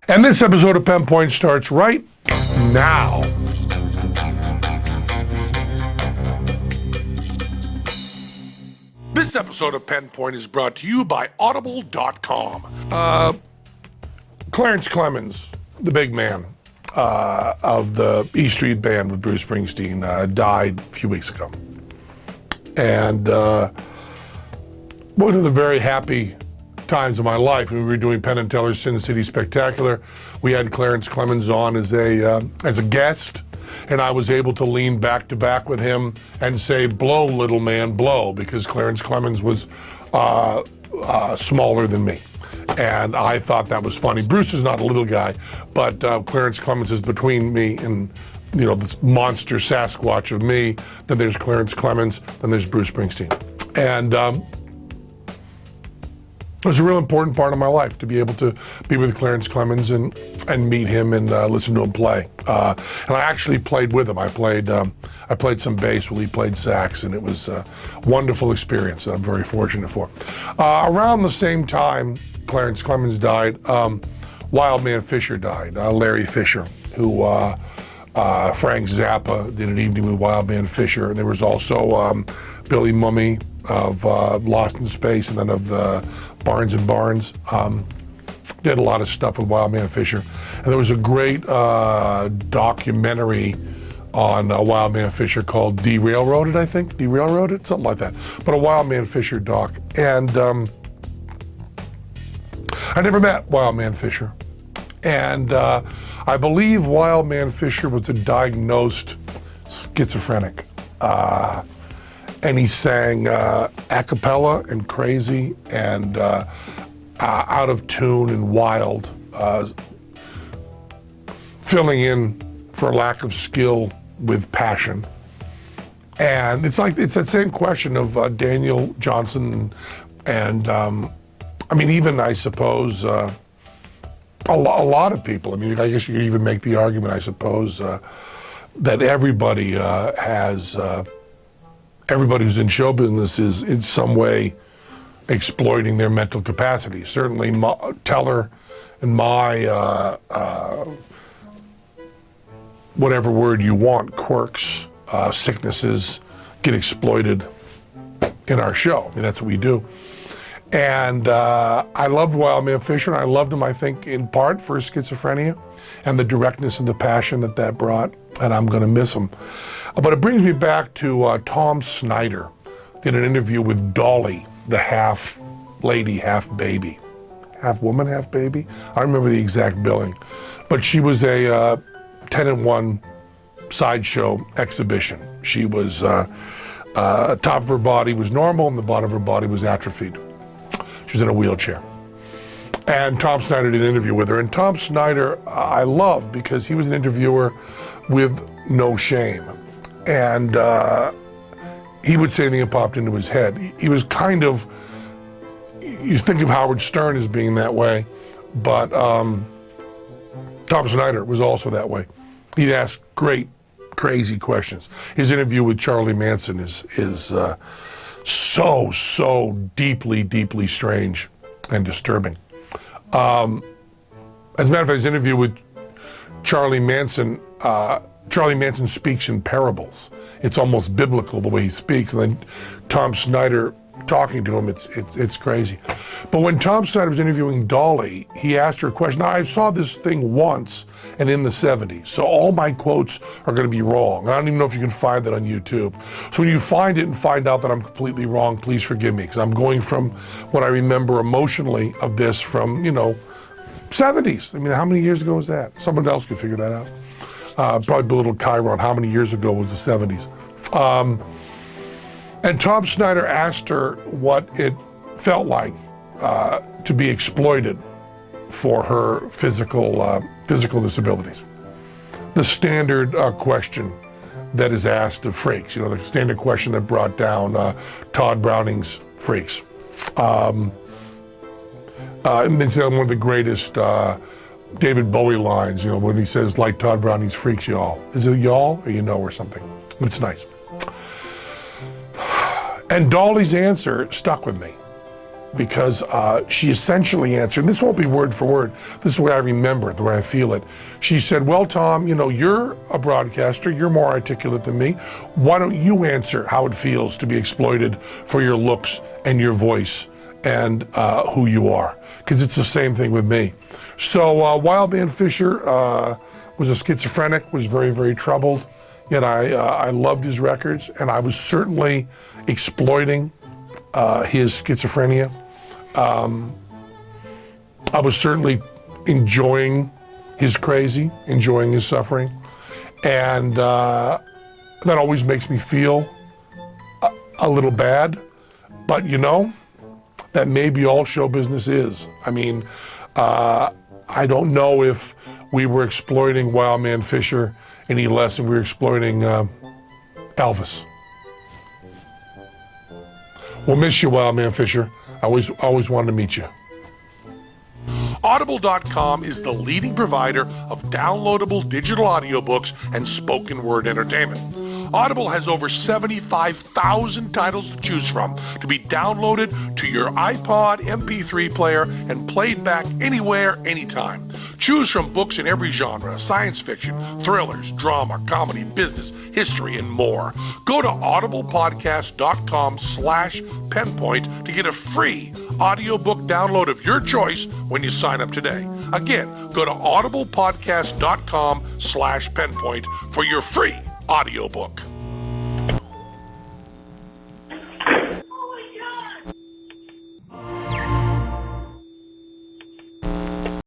And this episode of Penn Point starts right now. This episode of Penn Point is brought to you by Audible.com. Clarence Clemens, the big man of the E Street Band with Bruce Springsteen, died a few weeks ago. And one of the very happy times of my life when we were doing Penn and Teller's Sin City Spectacular, we had Clarence Clemens on as a guest, and I was able to lean back to back with him and say, "Blow, little man, blow," because Clarence Clemens was smaller than me. And I thought that was funny. Bruce is not a little guy, but Clarence Clemens is between me and, this monster Sasquatch of me. Then there's Clarence Clemens, then there's Bruce Springsteen. And it was a real important part of my life to be able to be with Clarence Clemens and meet him and listen to him play. And I actually played with him. I played some bass while he played sax, and it was a wonderful experience that I'm very fortunate for. Around the same time Clarence Clemens died, Wildman Fischer died, Larry Fisher, who Frank Zappa did an evening with Wildman Fischer. And there was also Billy Mumy of Lost in Space, and then of Barnes and Barnes. Did a lot of stuff with Wildman Fischer. And there was a great documentary on Wildman Fischer called Derailroaded, I think. Derailroaded? Something like that. But a Wildman Fischer doc. And I never met Wildman Fischer. And I believe Wildman Fischer was a diagnosed schizophrenic. And he sang a cappella and crazy and out of tune and wild, filling in for lack of skill with passion. And it's that same question of Daniel Johnson and even I suppose a lot of people. I guess you could even make the argument, I suppose, that everybody everybody who's in show business is in some way exploiting their mental capacity. Certainly Teller and my, whatever word you want, quirks, sicknesses, get exploited in our show. That's what we do. And I loved Wildman Fischer, and I loved him, I think, in part for his schizophrenia and the directness and the passion that brought, and I'm going to miss him. But it brings me back to Tom Snyder did an interview with Dolly, the half lady, half baby. Half woman, half baby? I don't remember the exact billing. But she was a 10-in-1 sideshow exhibition. She was, top of her body was normal and the bottom of her body was atrophied. She was in a wheelchair. And Tom Snyder did an interview with her. And Tom Snyder, I love because he was an interviewer with no shame. And he would say anything that popped into his head. He was kind of, you think of Howard Stern as being that way, but Tom Snyder was also that way. He'd ask great, crazy questions. His interview with Charlie Manson is so deeply, deeply strange and disturbing. As a matter of fact, his interview with Charlie Manson speaks in parables. It's almost biblical the way he speaks. And then Tom Snyder talking to him, it's crazy. But when Tom Snyder was interviewing Dolly, he asked her a question. Now, I saw this thing once and in the 70s, so all my quotes are going to be wrong. I don't even know if you can find that on YouTube. So when you find it and find out that I'm completely wrong, please forgive me, because I'm going from what I remember emotionally of this from, 70s. How many years ago was that? Someone else could figure that out. Probably a little Chiron. How many years ago was the 70s? And Tom Snyder asked her what it felt like to be exploited for her physical disabilities. The standard question that is asked of freaks, the standard question that brought down Todd Browning's Freaks. And it's one of the greatest David Bowie lines, when he says, like Todd Browning's Freaks, y'all. Is it y'all or or something? But it's nice. And Dolly's answer stuck with me because she essentially answered, and this won't be word for word, this is the way I remember it, the way I feel it. She said, well, Tom, you're a broadcaster, you're more articulate than me. Why don't you answer how it feels to be exploited for your looks and your voice and who you are? Because it's the same thing with me. So Wildman Fischer was a schizophrenic, was very, very troubled, yet I loved his records, and I was certainly exploiting his schizophrenia. I was certainly enjoying his crazy, enjoying his suffering, and that always makes me feel a little bad, but that may be all show business is. I mean, I don't know if we were exploiting Wildman Fischer any less than we were exploiting Elvis. We'll miss you, Wildman Fischer. I always wanted to meet you. Audible.com is the leading provider of downloadable digital audiobooks and spoken word entertainment. Audible has over 75,000 titles to choose from to be downloaded to your iPod, MP3 player, and played back anywhere, anytime. Choose from books in every genre: science fiction, thrillers, drama, comedy, business, history, and more. Go to audiblepodcast.com/penpoint to get a free audiobook download of your choice when you sign up today. Again, go to audiblepodcast.com/penpoint for your free audiobook.